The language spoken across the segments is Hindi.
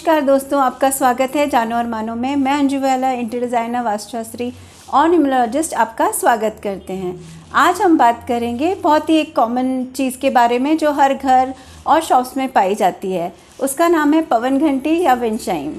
नमस्कार दोस्तों, आपका स्वागत है जानो और मानो में। मैं अंजू वाला, इंटीरियर डिज़ाइनर, वास्तुशास्त्री और न्यूमरोलॉजिस्ट आपका स्वागत करते हैं। आज हम बात करेंगे बहुत ही एक कॉमन चीज़ के बारे में जो हर घर और शॉप्स में पाई जाती है। उसका नाम है पवन घंटी या विंड चाइम।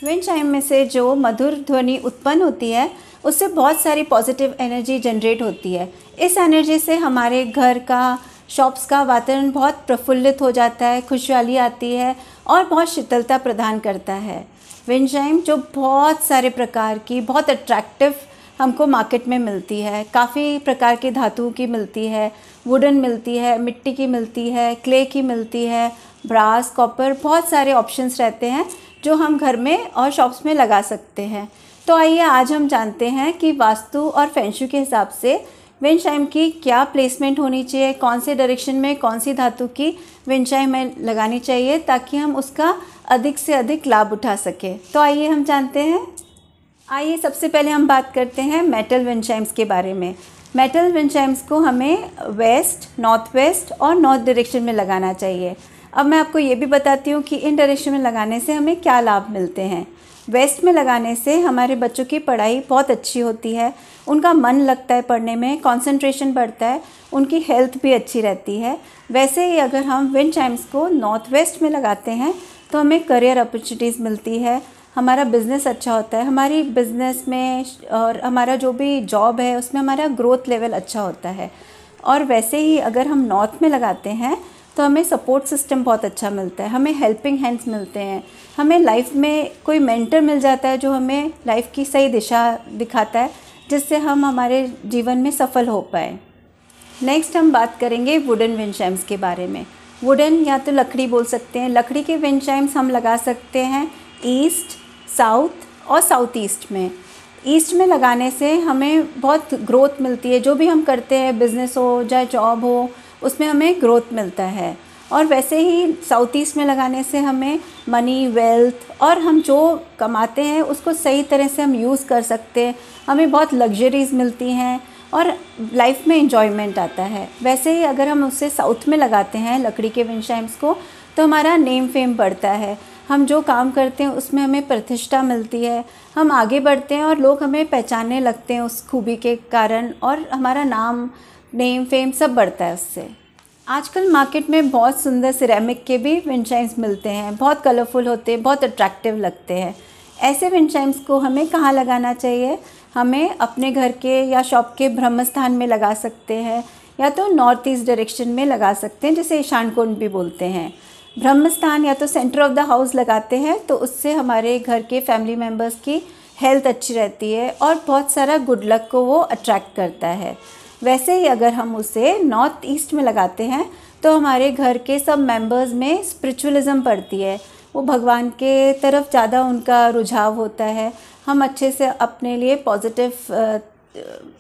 विंड चाइम में से जो मधुर ध्वनि उत्पन्न होती है उससे बहुत सारी पॉजिटिव एनर्जी जनरेट होती है। इस एनर्जी से हमारे घर का, शॉप्स का वातावरण बहुत प्रफुल्लित हो जाता है, खुशहाली आती है और बहुत शीतलता प्रदान करता है। विंड चाइम जो बहुत सारे प्रकार की, बहुत अट्रैक्टिव हमको मार्केट में मिलती है। काफ़ी प्रकार की धातुओं की मिलती है, वुडन मिलती है, मिट्टी की मिलती है, क्ले की मिलती है, ब्रास, कॉपर, बहुत सारे ऑप्शंस रहते हैं जो हम घर में और शॉप्स में लगा सकते हैं। तो आइए आज हम जानते हैं कि वास्तु और फेंगशुई के हिसाब से विंड चाइम की क्या प्लेसमेंट होनी चाहिए, कौन से डायरेक्शन में कौन सी धातु की विंड चाइम लगानी चाहिए ताकि हम उसका अधिक से अधिक लाभ उठा सकें। तो आइए हम जानते हैं। आइए सबसे पहले हम बात करते हैं मेटल विंड चाइम्स के बारे में। मेटल विंड चाइम्स को हमें वेस्ट, नॉर्थ वेस्ट और नॉर्थ डायरेक्शन में लगाना चाहिए। अब मैं आपको ये भी बताती हूँ कि इन डायरेक्शन में लगाने से हमें क्या लाभ मिलते हैं। वेस्ट में लगाने से हमारे बच्चों की पढ़ाई बहुत अच्छी होती है, उनका मन लगता है पढ़ने में, कंसंट्रेशन बढ़ता है, उनकी हेल्थ भी अच्छी रहती है। वैसे ही अगर हम विंड चाइम्स को नॉर्थ वेस्ट में लगाते हैं तो हमें करियर अपॉर्चुनिटीज़ मिलती है, हमारा बिज़नेस अच्छा होता है, हमारी बिज़नेस में और हमारा जो भी जॉब है उसमें हमारा ग्रोथ लेवल अच्छा होता है। और वैसे ही अगर हम नॉर्थ में लगाते हैं तो हमें सपोर्ट सिस्टम बहुत अच्छा मिलता है, हमें हेल्पिंग हैंड्स मिलते हैं, हमें लाइफ में कोई मेंटर मिल जाता है जो हमें लाइफ की सही दिशा दिखाता है, जिससे हम हमारे जीवन में सफल हो पाए। नेक्स्ट हम बात करेंगे वुडन विंड चाइम्स के बारे में। वुडन या तो लकड़ी बोल सकते हैं। लकड़ी के विंड चाइम्स हम लगा सकते हैं ईस्ट, साउथ और साउथ ईस्ट में। ईस्ट में लगाने से हमें बहुत ग्रोथ मिलती है, जो भी हम करते हैं, बिज़नेस हो चाहे जॉब हो, उसमें हमें ग्रोथ मिलता है। और वैसे ही साउथ ईस्ट में लगाने से हमें मनी, वेल्थ और हम जो कमाते हैं उसको सही तरह से हम यूज़ कर सकते हैं, हमें बहुत लग्जरीज़ मिलती हैं और लाइफ में एंजॉयमेंट आता है। वैसे ही अगर हम उससे साउथ में लगाते हैं लकड़ी के विंड चाइम्स को तो हमारा नेम फेम बढ़ता है, हम जो काम करते हैं उसमें हमें प्रतिष्ठा मिलती है, हम आगे बढ़ते हैं और लोग हमें पहचानने लगते हैं उस खूबी के कारण और हमारा नाम, नेम फेम सब बढ़ता है उससे। आजकल मार्केट में बहुत सुंदर सिरेमिक के भी विंड चाइम्स मिलते हैं, बहुत कलरफुल होते हैं, बहुत अट्रैक्टिव लगते हैं। ऐसे विंड चाइम्स को हमें कहाँ लगाना चाहिए? हमें अपने घर के या शॉप के ब्रह्म स्थान में लगा सकते हैं या तो नॉर्थ ईस्ट डायरेक्शन में लगा सकते हैं, जिसे ईशान कोण भी बोलते हैं। ब्रह्म स्थान या तो सेंटर ऑफ द हाउस लगाते हैं तो उससे हमारे घर के फैमिली मेम्बर्स की हेल्थ अच्छी रहती है और बहुत सारा गुड लक को वो अट्रैक्ट करता है। वैसे ही अगर हम उसे नॉर्थ ईस्ट में लगाते हैं तो हमारे घर के सब मेंबर्स में स्पिरिचुअलिज्म बढ़ती है, वो भगवान के तरफ ज़्यादा उनका रुझाव होता है, हम अच्छे से अपने लिए पॉजिटिव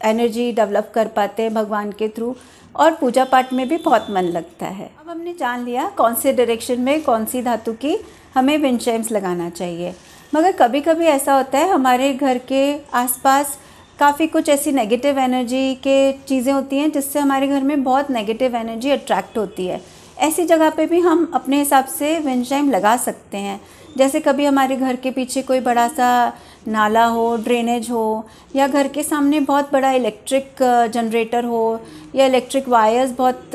एनर्जी डेवलप कर पाते हैं भगवान के थ्रू और पूजा पाठ में भी बहुत मन लगता है। अब हमने जान लिया कौन से डायरेक्शन में कौन सी धातु की हमें विंड चाइम्स लगाना चाहिए। मगर कभी कभी ऐसा होता है हमारे घर के आसपास काफ़ी कुछ ऐसी नेगेटिव एनर्जी के चीज़ें होती हैं जिससे हमारे घर में बहुत नेगेटिव एनर्जी अट्रैक्ट होती है। ऐसी जगह पे भी हम अपने हिसाब से विंड चाइम लगा सकते हैं। जैसे कभी हमारे घर के पीछे कोई बड़ा सा नाला हो, ड्रेनेज हो, या घर के सामने बहुत बड़ा इलेक्ट्रिक जनरेटर हो या इलेक्ट्रिक वायर्स बहुत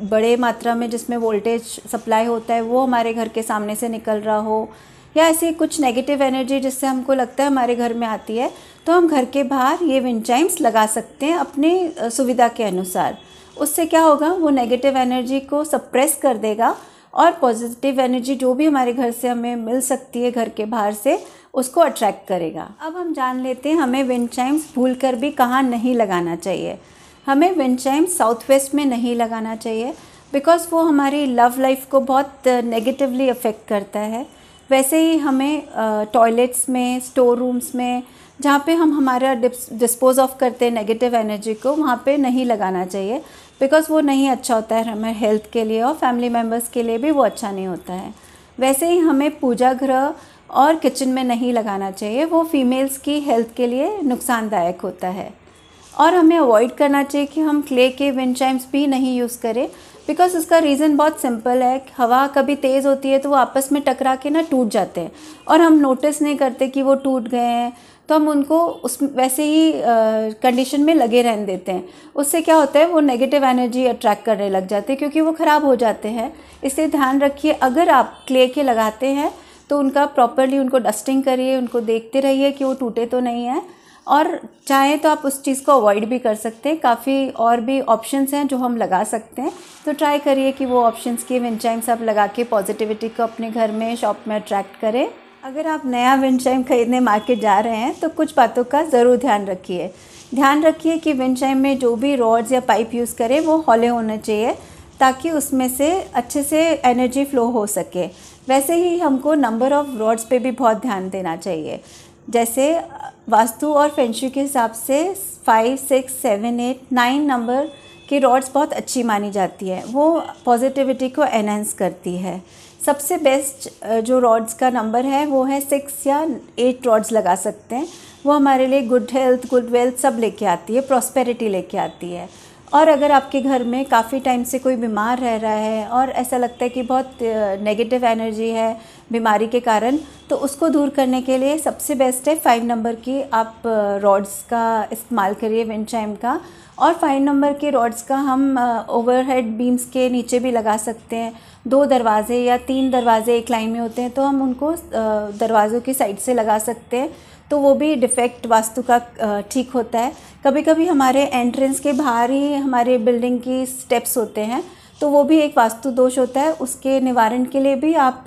बड़े मात्रा में जिसमें वोल्टेज सप्लाई होता है वो हमारे घर के सामने से निकल रहा हो, या ऐसी कुछ नेगेटिव एनर्जी जिससे हमको लगता है हमारे घर में आती है, तो हम घर के बाहर ये विंड चाइम्स लगा सकते हैं अपनी सुविधा के अनुसार। उससे क्या होगा, वो नेगेटिव एनर्जी को सप्रेस कर देगा और पॉजिटिव एनर्जी जो भी हमारे घर से हमें मिल सकती है घर के बाहर से, उसको अट्रैक्ट करेगा। अब हम जान लेते हैं हमें विंड चाइम्स भूलकर भी कहाँ नहीं लगाना चाहिए। हमें विंड चाइम्स साउथ वेस्ट में नहीं लगाना चाहिए बिकॉज़ वो हमारी लव लाइफ को बहुत नेगेटिवली अफेक्ट करता है। वैसे ही हमें टॉयलेट्स में, स्टोर रूम्स में, जहाँ पे हम हमारा डिस्पोज ऑफ करते हैं नेगेटिव एनर्जी को, वहाँ पे नहीं लगाना चाहिए बिकॉज़ वो नहीं अच्छा होता है हमारे हेल्थ के लिए और फैमिली मेम्बर्स के लिए भी वो अच्छा नहीं होता है। वैसे ही हमें पूजा गृह और किचन में नहीं लगाना चाहिए, वो फीमेल्स की हेल्थ के लिए नुकसानदायक होता है। और हमें अवॉइड करना चाहिए कि हम क्ले के विंड चाइम्स भी नहीं यूज़ करें बिकॉज उसका रीज़न बहुत सिंपल है। हवा कभी तेज़ होती है तो वो आपस में टकरा के ना टूट जाते हैं और हम नोटिस नहीं करते कि वो टूट गए हैं, तो हम उनको उस वैसे ही कंडीशन में लगे रहने देते हैं। उससे क्या होता है, वो नेगेटिव एनर्जी अट्रैक्ट करने लग जाते हैं क्योंकि वो ख़राब हो जाते हैं। इसलिए ध्यान रखिए, अगर आप क्ले के लगाते हैं तो उनका प्रॉपरली उनको डस्टिंग करिए, उनको देखते रहिए कि वो टूटे तो नहीं हैं, और चाहें तो आप उस चीज़ को अवॉइड भी कर सकते हैं। काफ़ी और भी ऑप्शंस हैं जो हम लगा सकते हैं, तो ट्राई करिए कि वो ऑप्शंस की विंड चाइम्स आप लगा के पॉजिटिविटी को अपने घर में, शॉप में अट्रैक्ट करें। अगर आप नया विंड चाइम खरीदने मार्केट जा रहे हैं तो कुछ बातों का ज़रूर ध्यान रखिए। ध्यान रखिए कि विंड चाइम में जो भी रॉड्स या पाइप यूज़ करें वो हौले होने चाहिए ताकि उसमें से अच्छे से एनर्जी फ़्लो हो सके। वैसे ही हमको नंबर ऑफ़ रॉड्स पे भी बहुत ध्यान देना चाहिए। जैसे वास्तु और फेंगशुई के हिसाब से 5, 6, 7, 8, 9 नंबर की रॉड्स बहुत अच्छी मानी जाती है, वो पॉजिटिविटी को एनहेंस करती है। सबसे बेस्ट जो रॉड्स का नंबर है वो है 6 या 8 रॉड्स लगा सकते हैं। वो हमारे लिए गुड हेल्थ, गुड वेल्थ सब लेके आती है, प्रॉस्पेरिटी लेके आती है। और अगर आपके घर में काफ़ी टाइम से कोई बीमार रह रहा है और ऐसा लगता है कि बहुत नेगेटिव एनर्जी है बीमारी के कारण, तो उसको दूर करने के लिए सबसे बेस्ट है 5 नंबर की आप रॉड्स का इस्तेमाल करिए विंड चाइम का। और 5 नंबर के रॉड्स का हम ओवरहेड बीम्स के नीचे भी लगा सकते हैं। 2 दरवाजे या 3 दरवाजे एक लाइन में होते हैं तो हम उनको दरवाज़ों की साइड से लगा सकते हैं, तो वो भी डिफेक्ट वास्तु का ठीक होता है। कभी कभी हमारे एंट्रेंस के बाहर ही हमारे बिल्डिंग की स्टेप्स होते हैं, तो वो भी एक वास्तु दोष होता है, उसके निवारण के लिए भी आप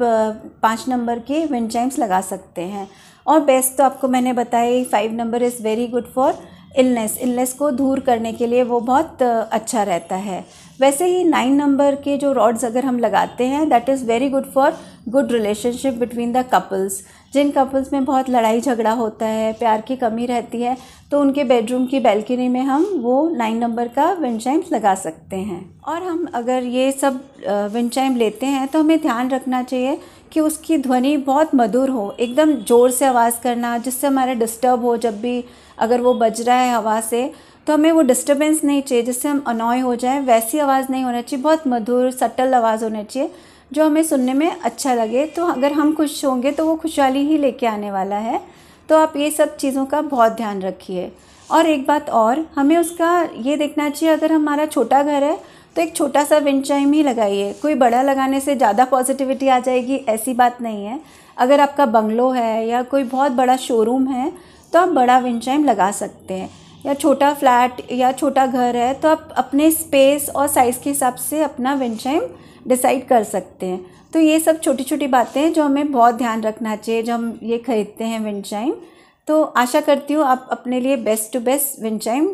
5 नंबर के विंड चाइम्स लगा सकते हैं। और बेस्ट तो आपको मैंने बताया, 5 number is very good for illness को दूर करने के लिए वो बहुत अच्छा रहता है। वैसे ही 9 नंबर के जो रॉड्स अगर हम लगाते हैं that is very good for good relationship between the couples. जिन कपल्स में बहुत लड़ाई झगड़ा होता है, प्यार की कमी रहती है, तो उनके बेडरूम की बैल्कनी में हम वो 9 नंबर का विंड चाइम्स लगा सकते हैं। और हम अगर ये सब विंड चाइम लेते हैं तो हमें ध्यान रखना चाहिए कि उसकी ध्वनि बहुत मधुर हो, एकदम ज़ोर से आवाज़ करना जिससे हमारा डिस्टर्ब हो। जब भी अगर वो बज रहा है हवा से तो हमें वो डिस्टर्बेंस नहीं चाहिए जिससे हम अनॉय हो जाएं, वैसी आवाज़ नहीं होना चाहिए। बहुत मधुर सटल आवाज़ होनी चाहिए जो हमें सुनने में अच्छा लगे। तो अगर हम खुश होंगे तो वो खुशहाली ही लेके आने वाला है। तो आप ये सब चीज़ों का बहुत ध्यान रखिए। और एक बात और, हमें उसका ये देखना चाहिए, अगर हमारा छोटा घर है तो एक छोटा सा विंड चाइम ही लगाइए। कोई बड़ा लगाने से ज़्यादा पॉजिटिविटी आ जाएगी ऐसी बात नहीं है। अगर आपका बंगलो है या कोई बहुत बड़ा शोरूम है तो आप बड़ा विंड चाइम लगा सकते हैं, या छोटा फ्लैट या छोटा घर है तो आप अपने स्पेस और साइज़ के हिसाब से अपना विंड चाइम डिसाइड कर सकते हैं। तो ये सब छोटी छोटी बातें हैं जो हमें बहुत ध्यान रखना चाहिए जब हम ये खरीदते हैं विंड चाइम। तो आशा करती हूँ आप अपने लिए best to best wind chime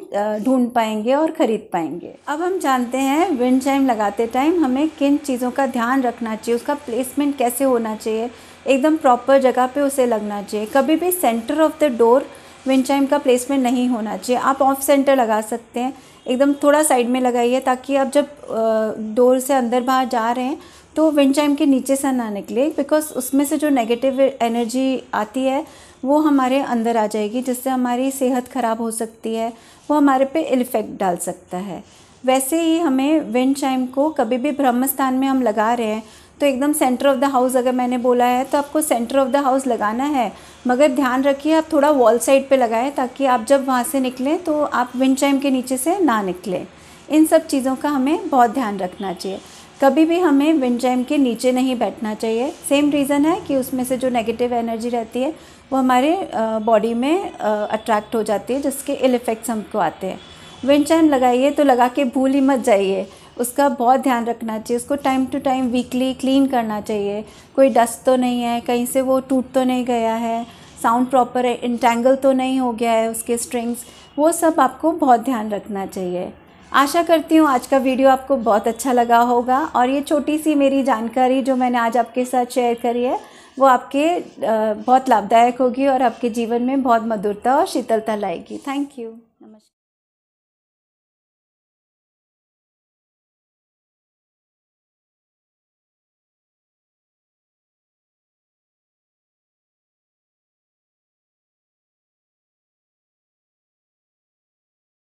ढूंढ पाएंगे और ख़रीद पाएंगे। अब हम जानते हैं विंड चाइम लगाते टाइम हमें किन चीज़ों का ध्यान रखना चाहिए, उसका प्लेसमेंट कैसे होना चाहिए, एकदम प्रॉपर जगह पे उसे लगना चाहिए। कभी भी centre of the door wind chime का प्लेसमेंट नहीं होना चाहिए। आप ऑफ सेंटर लगा सकते हैं, एकदम थोड़ा साइड में लगाइए ताकि आप जब डोर से अंदर बाहर जा रहे हैं तो विंड चाइम के नीचे से ना निकले, बिकॉज उसमें से जो नेगेटिव एनर्जी आती है वो हमारे अंदर आ जाएगी जिससे हमारी सेहत ख़राब हो सकती है, वो हमारे पे इल इफ़ेक्ट डाल सकता है। वैसे ही हमें विंड चाइम को कभी भी ब्रह्म स्थान में हम लगा रहे हैं तो एकदम सेंटर ऑफ़ द हाउस, अगर मैंने बोला है तो आपको सेंटर ऑफ़ द हाउस लगाना है, मगर ध्यान रखिए आप थोड़ा वॉल साइड पे लगाएं ताकि आप जब वहाँ से निकलें तो आप विंड चाइम के नीचे से ना निकलें। इन सब चीज़ों का हमें बहुत ध्यान रखना चाहिए। कभी भी हमें विंड चाइम के नीचे नहीं बैठना चाहिए। सेम रीज़न है कि उसमें से जो नेगेटिव एनर्जी रहती है वो हमारे बॉडी में अट्रैक्ट हो जाती है, जिसके इल इफ़ेक्ट्स हमको आते हैं। विंड चाइम लगाइए तो लगा के भूल ही मत जाइए, उसका बहुत ध्यान रखना चाहिए। उसको time to time weekly clean करना चाहिए, कोई डस्ट तो नहीं है, कहीं से वो टूट तो नहीं गया है, साउंड प्रॉपर है, इंटेंगल तो नहीं हो गया है उसके स्ट्रिंग्स, वो सब आपको बहुत ध्यान रखना चाहिए। आशा करती हूँ आज का वीडियो आपको बहुत अच्छा लगा होगा और ये छोटी सी मेरी जानकारी जो मैंने आज आपके साथ शेयर करी है वो आपके बहुत लाभदायक होगी और आपके जीवन में बहुत मधुरता और शीतलता लाएगी। Thank you.